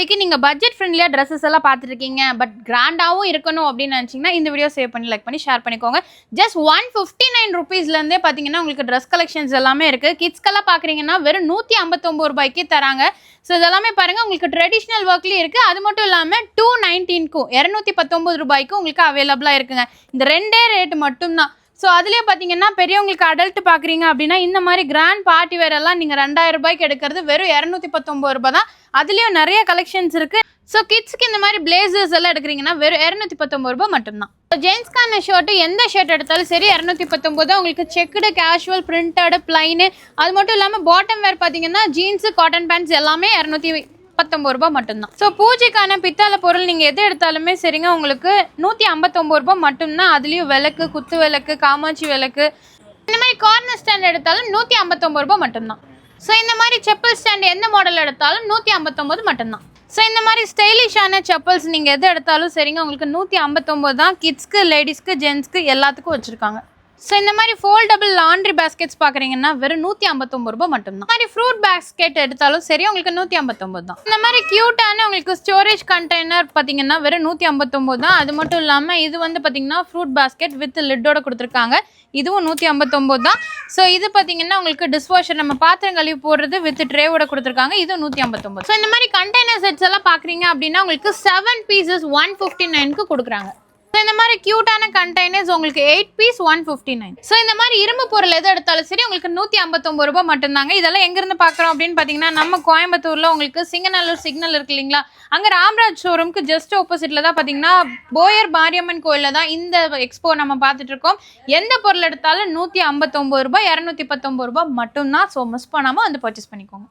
தீபாவளிக்கு நீங்க பட்ஜெட் ஃப்ரெண்ட்லியா ட்ரெஸ்ஸஸ் எல்லாம் பார்த்துட்டு இருக்கீங்க, பட் கிராண்டாவும் இருக்கணும் அப்படின்னு நினைச்சீங்கன்னா இந்த வீடியோ சேவ் பண்ணி லைக் பண்ணி ஷேர் பண்ணிக்கோங்க. ஜஸ்ட் 159 ருபீஸ்லேருந்தே பார்த்தீங்கன்னா உங்களுக்கு ட்ரெஸ் கலெக்ஷன்ஸ் எல்லாமே இருக்குது. கிட்ஸ்க்கெல்லாம் பார்க்குறீங்கன்னா வெறும் 159 ரூபாய்க்கு தராங்க. ஸோ இதெல்லாமே பாருங்கள், உங்களுக்கு ட்ரெடிஷ்னல் ஒர்க்லேயும் இருக்குது. அது மட்டும் இல்லாமல் 219க்கும் 219 ரூபாய்க்கும் உங்களுக்கு அவைலபிளாக இருக்குங்க. இந்த ரெண்டே ரேட்டு மட்டும்தான். ஸோ அதுலேயே பார்த்தீங்கன்னா பெரியவங்களுக்கு அடல்ட் பார்க்குறீங்க அப்படின்னா இந்த மாதிரி கிராண்ட் பார்ட்டி வேர் எல்லாம் நீங்கள் 2000 ரூபாய்க்கு எடுக்கிறது வெறும் 219 ரூபாய் தான். அதுலேயும் நிறைய கலெக்ஷன்ஸ் இருக்குது. ஸோ கிட்ஸ்க்கு இந்த மாதிரி பிளேசர்ஸ் எல்லாம் எடுக்கிறீங்கன்னா வெறும் 219 ரூபாய் மட்டும்தான். ஜென்ஸ்க்கான ஷர்ட்டு எந்த ஷர்ட் எடுத்தாலும் சரி 219 உங்களுக்கு செக்குடு, கேஷுவல், பிரிண்டடு, பிளைனு, அது மட்டும் இல்லாமல் பாட்டம் வேர் பார்த்தீங்கன்னா ஜீன்ஸு, காட்டன் பேண்ட்ஸ் எல்லாமே 219 ரூபாய் மட்டும்தான். ஸோ பூஜைக்கான பித்தளை பொருள் நீங்கள் எது எடுத்தாலுமே சரிங்க, உங்களுக்கு 159 ரூபாய் மட்டும்தான். அதுலேயும் விளக்கு, குத்து விளக்கு, காமாட்சி விளக்கு, இந்த மாதிரி கார்னர் ஸ்டாண்ட் எடுத்தாலும் 159 ரூபாய் மட்டும்தான். ஸோ இந்த மாதிரி செப்பல் ஸ்டாண்ட் எந்த மாடல் எடுத்தாலும் 159 மட்டும்தான். ஸோ இந்த மாதிரி ஸ்டைலிஷான செப்பல்ஸ் நீங்கள் எது எடுத்தாலும் சரிங்க, உங்களுக்கு 159 தான். கிட்ஸ்க்கு, லேடிஸ்க்கு, ஜென்ஸ்க்கு எல்லாத்துக்கும் வச்சுருக்காங்க. ஸோ இந்த மாதிரி ஃபோல்டபுள் லாண்ட்ரி பேஸ்கெட்ஸ் பார்க்குறீங்கன்னா வெறும் 159 ரூபாய் மட்டும்தான். இந்த மாதிரி ஃப்ரூட் பேஸ்கெட் எடுத்தாலும் சரி உங்களுக்கு 159 தான். இந்த மாதிரி க்யூட்டான உங்களுக்கு ஸ்டோரேஜ் கண்டெய்னர் பார்த்தீங்கன்னா வெறும் 159 தான். அது மட்டும் இல்லாமல் இது வந்து பார்த்தீங்கன்னா ஃப்ரூட் பேஸ்கெட் வித் லிட்டோட கொடுத்துருக்காங்க. இதுவும் 159 தான். ஸோ இது பார்த்தீங்கன்னா உங்களுக்கு டிஷ்வாஷர், நம்ம பாத்திரம் கழுவி போடுறது வித் ட்ரேவோட கொடுத்துருக்காங்க. இதுவும் 159. ஸோ இந்த மாதிரி கண்டெய்னர் செட்ஸ் எல்லாம் பார்க்குறீங்க அப்படின்னா உங்களுக்கு 7 பீசஸ் 159க்கு கொடுக்குறாங்க. ஸோ இந்த மாதிரி க்யூட்டான கண்டெய்னர்ஸ் உங்களுக்கு 8 பீஸ் 159. ஸோ இந்த மாதிரி இரும்பு பொருள் எது எடுத்தாலும் சரி உங்களுக்கு 159 ரூபாய் மட்டும்தாங்க. இதெல்லாம் எங்கேருந்து பார்க்குறோம் அப்படின்னு பார்த்தீங்கன்னா நம்ம கோயம்புத்தூரில் உங்களுக்கு சிங்கநல்லூர் சிக்னல் இருக்கு இல்லைங்களா, அங்கே ராம்ராஜ் ஷோரூமுக்கு ஜஸ்ட் ஆப்போசிட்டில் தான் பார்த்தீங்கன்னா போயர் மாரியம்மன் கோயிலில் தான் இந்த எக்ஸ்போ நம்ம பார்த்துட்டு இருக்கோம். எந்த பொருள் எடுத்தாலும் 159 ரூபாய் 219 ரூபாய் மட்டும்தான். ஸோ மிஸ் பண்ணாமல் வந்து பர்ச்சேஸ் பண்ணிக்கோங்க.